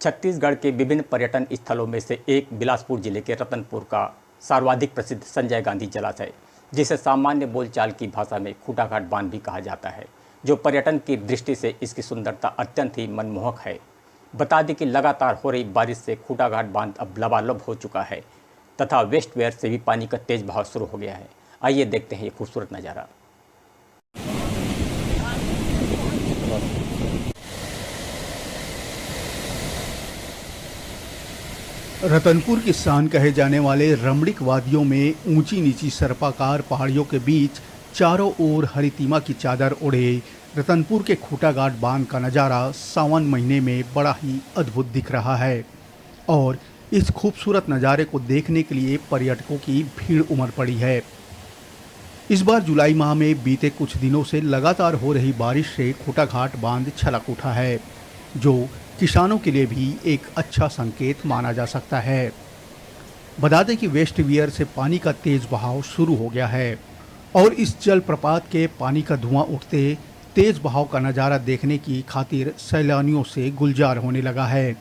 छत्तीसगढ़ के विभिन्न पर्यटन स्थलों में से एक बिलासपुर जिले के रतनपुर का सर्वाधिक प्रसिद्ध संजय गांधी जलाशय, जिसे सामान्य बोलचाल की भाषा में खूटाघाट बांध भी कहा जाता है, जो पर्यटन की दृष्टि से इसकी सुंदरता अत्यंत ही मनमोहक है। बता दें कि लगातार हो रही बारिश से खूटाघाट बांध अब लबालब हो चुका है तथा वेस्ट वेयर से भी पानी का तेज बहाव शुरू हो गया है। आइए देखते हैं ये खूबसूरत नज़ारा। रतनपुर की शान कहे जाने वाले रमणीक वादियों में ऊंची नीची सर्पाकार पहाड़ियों के बीच चारों ओर हरितिमा की चादर ओढ़े रतनपुर के खूटाघाट बांध का नज़ारा सावन महीने में बड़ा ही अद्भुत दिख रहा है और इस खूबसूरत नज़ारे को देखने के लिए पर्यटकों की भीड़ उमड़ पड़ी है। इस बार जुलाई माह में बीते कुछ दिनों से लगातार हो रही बारिश से खूटाघाट बांध छलक उठा है, जो किसानों के लिए भी एक अच्छा संकेत माना जा सकता है। बता दें कि वेस्ट वियर से पानी का तेज बहाव शुरू हो गया है और इस जलप्रपात के पानी का धुआं उठते तेज बहाव का नज़ारा देखने की खातिर सैलानियों से गुलजार होने लगा है।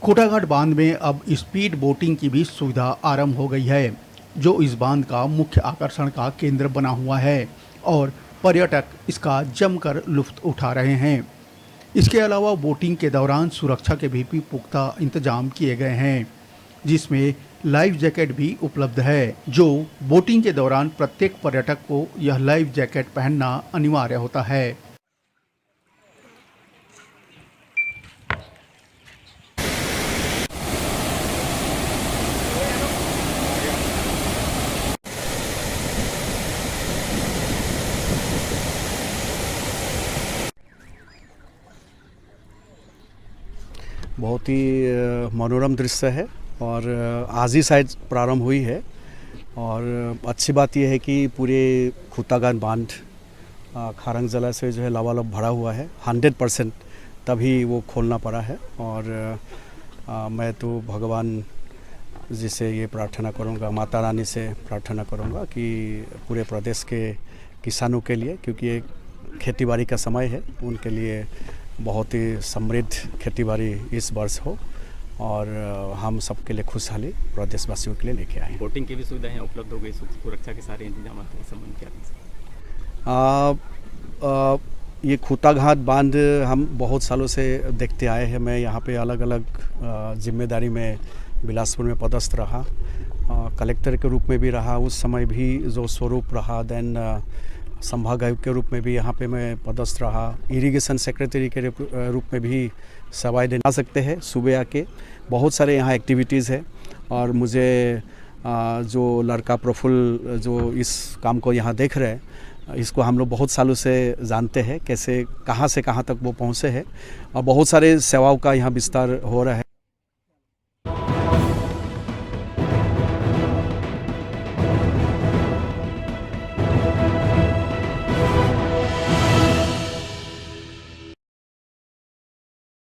खूटाघाट बांध में अब स्पीड बोटिंग की भी सुविधा आरंभ हो गई है, जो इस बांध का मुख्य आकर्षण का केंद्र बना हुआ है और पर्यटक इसका जमकर लुत्फ उठा रहे हैं। इसके अलावा बोटिंग के दौरान सुरक्षा के भी पुख्ता इंतजाम किए गए हैं, जिसमें लाइफ जैकेट भी उपलब्ध है, जो बोटिंग के दौरान प्रत्येक पर्यटक को यह लाइफ जैकेट पहनना अनिवार्य होता है। बहुत ही मनोरम दृश्य है और आज ही शायद प्रारंभ हुई है और अच्छी बात यह है कि पूरे खूटाघाट बांध खारंग जलाशय जो है लबालब भरा हुआ है 100%, तभी वो खोलना पड़ा है। और मैं तो भगवान जी से ये प्रार्थना करूँगा, माता रानी से प्रार्थना करूँगा कि पूरे प्रदेश के किसानों के लिए, क्योंकि ये खेती बाड़ी का समय है, उनके लिए बहुत ही समृद्ध खेतीबाड़ी इस वर्ष हो और हम सबके लिए खुशहाली प्रदेशवासियों के लिए लेके आए। बोटिंग की भी सुविधाएं उपलब्ध हो गई, सुरक्षा के सारे इंतजाम संबंध क्या? ये खूटाघाट बांध हम बहुत सालों से देखते आए हैं। मैं यहाँ पे अलग अलग जिम्मेदारी में बिलासपुर में पदस्थ रहा, कलेक्टर के रूप में भी रहा, उस समय भी जो स्वरूप रहा, देन संभाग आयुक्त के रूप में भी यहाँ पे मैं पदस्थ रहा, इरिगेशन सेक्रेटरी के रूप में भी सेवाएं देना सकते हैं। सुबह आके बहुत सारे यहाँ एक्टिविटीज़ है और मुझे जो लड़का प्रफुल्ल जो इस काम को यहाँ देख रहे हैं, इसको हम लोग बहुत सालों से जानते हैं, कैसे कहाँ से कहाँ तक वो पहुँचे हैं और बहुत सारे सेवाओं का यहाँ विस्तार हो रहा है।